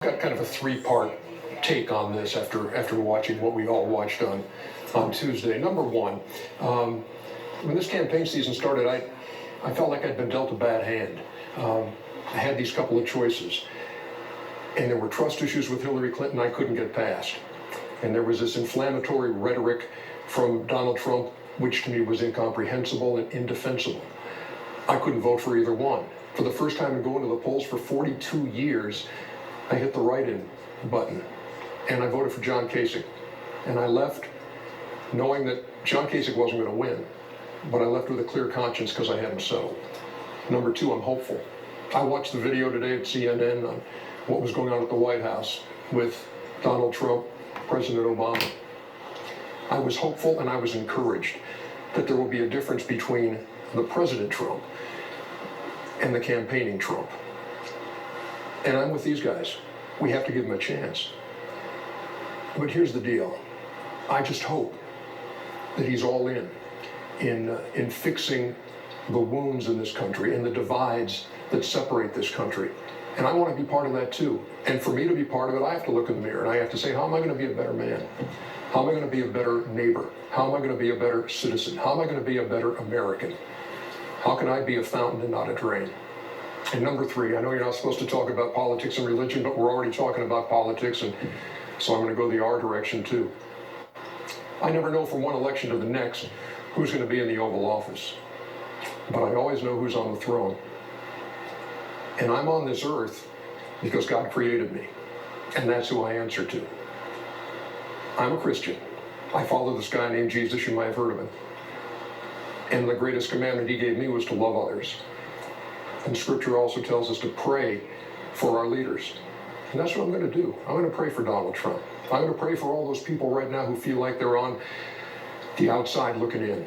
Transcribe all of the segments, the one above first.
Got kind of a three-part take on this after watching what we all watched on Tuesday. Number one, when this campaign season started, I felt like I'd been dealt a bad hand. I had these couple of choices, and there were trust issues with Hillary Clinton I couldn't get past, and there was this inflammatory rhetoric from Donald Trump, which to me was incomprehensible and indefensible. I couldn't vote for either one. For the first time in going to the polls for 42 years, I hit the write-in button, and I voted for John Kasich. And I left knowing that John Kasich wasn't going to win, but I left with a clear conscience because I had him settled. Number two, I'm hopeful. I watched the video today at CNN on what was going on at the White House with Donald Trump, President Obama. I was hopeful and I was encouraged that there will be a difference between the President Trump and the campaigning Trump. And I'm with these guys. We have to give them a chance. But here's the deal. I just hope that he's all in fixing the wounds in this country and the divides that separate this country. And I want to be part of that too. And for me to be part of it, I have to look in the mirror and I have to say, how am I going to be a better man? How am I going to be a better neighbor? How am I going to be a better citizen? How am I going to be a better American? How can I be a fountain and not a drain? And number three, I know you're not supposed to talk about politics and religion, but we're already talking about politics, and so I'm going to go the R direction too. I never know from one election to the next who's going to be in the Oval Office, but I always know who's on the throne. And I'm on this earth because God created me, and that's who I answer to. I'm a Christian. I follow this guy named Jesus. You might have heard of him. And the greatest commandment he gave me was to love others. And Scripture also tells us to pray for our leaders. And that's what I'm going to do. I'm going to pray for Donald Trump. I'm going to pray for all those people right now who feel like they're on the outside looking in,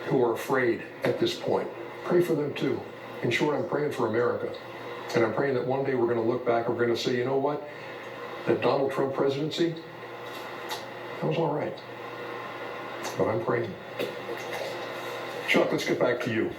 who are afraid at this point. Pray for them too. In short, I'm praying for America. And I'm praying that one day we're going to look back and we're going to say, you know what? That Donald Trump presidency, that was all right. But I'm praying. Chuck, let's get back to you.